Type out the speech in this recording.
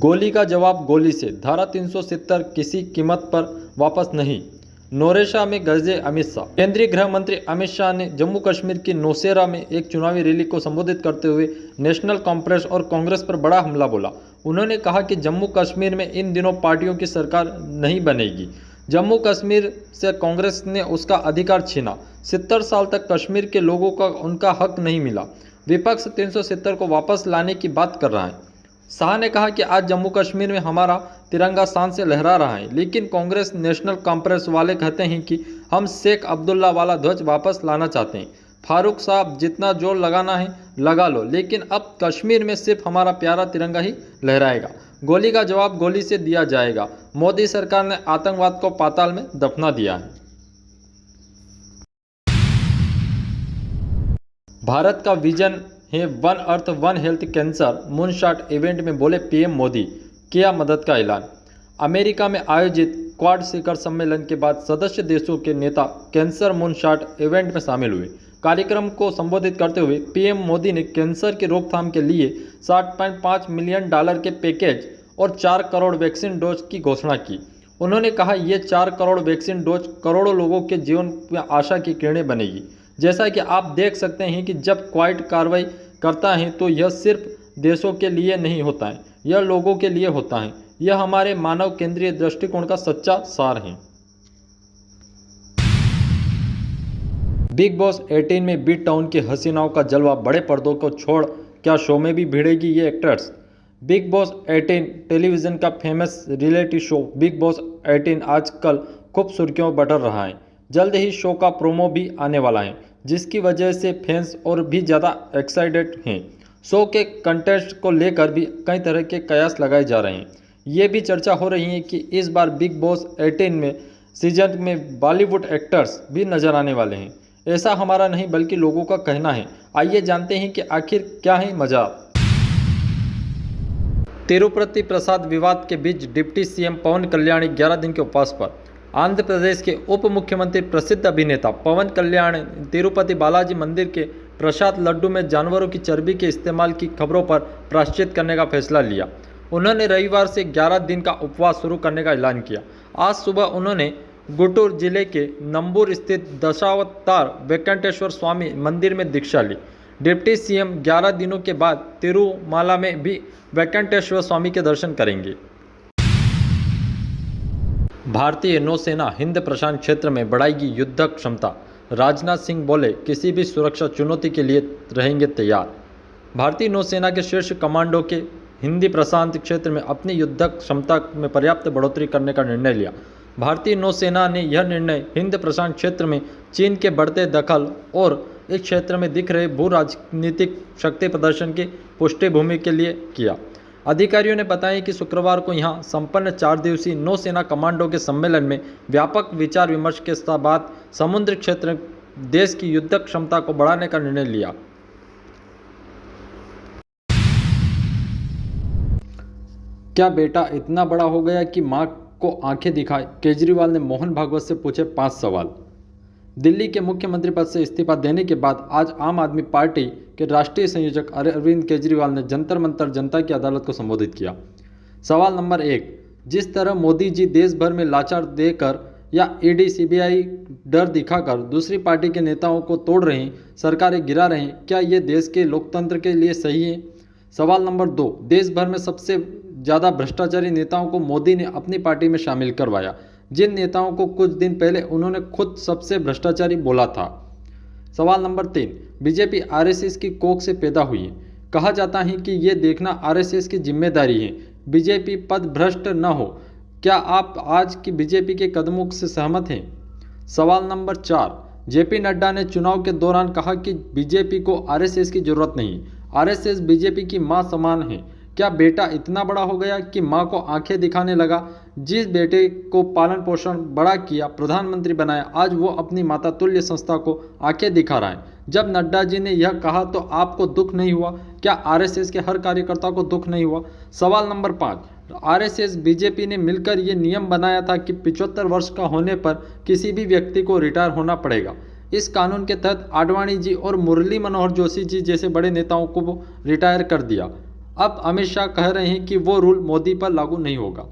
गोली का जवाब गोली से, धारा 370 किसी कीमत पर वापस नहीं। नौरेशा में गरजे अमित शाह। केंद्रीय गृह मंत्री अमित शाह ने जम्मू कश्मीर की नौशेरा में एक चुनावी रैली को संबोधित करते हुए नेशनल कॉन्फ्रेंस और कांग्रेस पर बड़ा हमला बोला। उन्होंने कहा कि जम्मू कश्मीर में इन दिनों पार्टियों की सरकार नहीं बनेगी। जम्मू कश्मीर से कांग्रेस ने उसका अधिकार छीना। 70 साल तक कश्मीर के लोगों का उनका हक नहीं मिला। विपक्ष 370 को वापस लाने की बात कर रहा है। शाह ने कहा कि आज जम्मू कश्मीर में हमारा तिरंगा शान से लहरा रहा है, लेकिन कांग्रेस नेशनल कॉन्फ्रेंस वाले कहते हैं कि हम शेख अब्दुल्ला वाला ध्वज वापस लाना चाहते हैं। फारूक साहब, जितना जोर लगाना है लगा लो, लेकिन अब कश्मीर में सिर्फ हमारा प्यारा तिरंगा ही लहराएगा। गोली का जवाब गोली से दिया जाएगा। मोदी सरकार ने आतंकवाद को पाताल में दफना दिया है। भारत का विजन है one earth one health cancer moonshot event में बोले पीएम मोदी, किया मदद का ऐलान। अमेरिका में आयोजित क्वाड शिखर सम्मेलन के बाद सदस्य देशों के नेता कैंसर मूनशॉट इवेंट में शामिल हुए। कार्यक्रम को संबोधित करते हुए पीएम मोदी ने कैंसर की रोकथाम के लिए $60.5 मिलियन के पैकेज और 4 करोड़ वैक्सीन डोज की घोषणा की। उन्होंने कहा, ये 4 करोड़ वैक्सीन डोज करोड़ों लोगों के जीवन में आशा की किरणें बनेगी। जैसा कि आप देख सकते हैं कि जब क्वाड कार्रवाई करता है तो यह सिर्फ देशों के लिए नहीं होता है, यह लोगों के लिए होता है। यह हमारे मानव केंद्रीय दृष्टिकोण का सच्चा सार है। बिग बॉस 18 में बीट टाउन की हसीनाओं का जलवा, बड़े पर्दों को छोड़ क्या शो में भी भिड़ेगी ये एक्टर्स। बिग बॉस 18 टेलीविज़न का famous reality show big boss 18 आजकल खूब सुर्खियों बटोर रहा है। जल्द ही शो का प्रोमो भी आने वाला है, जिसकी वजह से फैंस और भी ज़्यादा एक्साइटेड हैं। शो के कंटेस्ट को लेकर भी कई तरह के कयास लगाए जा रहे हैं। ये भी चर्चा हो रही है कि इस बार बिग बॉस 18 में सीजन में बॉलीवुड एक्टर्स भी नजर आने वाले हैं। ऐसा हमारा नहीं बल्कि लोगों का कहना है। आइए जानते हैं कि आखिर क्या है मजाक। तिरुपति प्रसाद विवाद के बीच डिप्टी सीएम पवन कल्याण 11 दिन के उपवास पर। आंध्र प्रदेश के उप मुख्यमंत्री प्रसिद्ध अभिनेता पवन कल्याण तिरुपति बालाजी मंदिर के प्रसाद लड्डू में जानवरों की चर्बी के इस्तेमाल की खबरों पर प्रायश्चित करने का फैसला लिया। उन्होंने रविवार से 11 दिन का उपवास शुरू करने का ऐलान किया। आज सुबह उन्होंने गुंटूर जिले के नंबूर स्थित दशावतार वेंकटेश्वर स्वामी मंदिर में दीक्षा ली। डिप्टी सीएम 11 दिनों के बाद तिरुमाला में भी वेंकटेश्वर स्वामी के दर्शन करेंगे। भारतीय नौसेना हिंद प्रशांत क्षेत्र में बढ़ाएगी युद्ध क्षमता। राजनाथ सिंह बोले, किसी भी सुरक्षा चुनौती के लिए रहेंगे तैयार। भारतीय नौसेना के शीर्ष कमांडो के हिंदी प्रशांत क्षेत्र में अपनी युद्ध क्षमता में पर्याप्त बढ़ोतरी करने का निर्णय लिया। भारतीय नौसेना ने यह निर्णय हिंद प्रशांत क्षेत्र में चीन के बढ़ते दखल और इस क्षेत्र में दिख रहे भू राजनीतिक शक्ति प्रदर्शन की पृष्ठभूमि के लिए किया। अधिकारियों ने बताया कि शुक्रवार को यहां संपन्न 4 दिवसीय नौसेना कमांडो के सम्मेलन में व्यापक विचार विमर्श के बाद समुद्री क्षेत्र देश की युद्ध क्षमता को बढ़ाने का निर्णय लिया। क्या बेटा इतना बड़ा हो गया कि मां को आंखें दिखाए? केजरीवाल ने मोहन भागवत से पूछे 5 सवाल। दिल्ली के मुख्यमंत्री पद से इस्तीफा देने के बाद आज आम आदमी पार्टी के राष्ट्रीय संयोजक अरविंद केजरीवाल ने जंतर मंतर जनता की अदालत को संबोधित किया। सवाल नंबर 1, जिस तरह मोदी जी देश भर में लाचार देकर या ईडी सीबीआई डर दिखाकर दूसरी पार्टी के नेताओं को तोड़ रहे हैं, सरकारें गिरा रहे हैं, क्या ये देश के लोकतंत्र के लिए सही है? सवाल नंबर 2, देश भर में सबसे ज़्यादा भ्रष्टाचारी नेताओं को मोदी ने अपनी पार्टी में शामिल करवाया, जिन नेताओं को कुछ दिन पहले उन्होंने खुद सबसे भ्रष्टाचारी बोला था। सवाल नंबर 3, बीजेपी आरएसएस की कोख से पैदा हुई है। कहा जाता है कि ये देखना आरएसएस की जिम्मेदारी है बीजेपी पद भ्रष्ट न हो। क्या आप आज की बीजेपी के कदमों से सहमत हैं? सवाल नंबर 4, जेपी नड्डा ने चुनाव के दौरान कहा कि बीजेपी को आरएसएस की जरूरत नहीं, आरएसएस बीजेपी की मां समान है। क्या बेटा इतना बड़ा हो गया कि मां को आंखें दिखाने लगा? जिस बेटे को पालन पोषण बड़ा किया, प्रधानमंत्री बनाया, आज वो अपनी माता तुल्य संस्था को आंखें दिखा रहा है। जब नड्डा जी ने यह कहा तो आपको दुख नहीं हुआ? क्या आरएसएस के हर कार्यकर्ता को दुख नहीं हुआ? सवाल नंबर 5, आरएसएस बीजेपी ने मिलकर ये नियम बनाया था कि 75 वर्ष का होने पर किसी भी व्यक्ति को रिटायर होना पड़ेगा। इस कानून के तहत आडवाणी जी और मुरली मनोहर जोशी जी जैसे बड़े नेताओं को रिटायर कर दिया। अब अमित शाह कह रहे हैं कि वो रूल मोदी पर लागू नहीं होगा।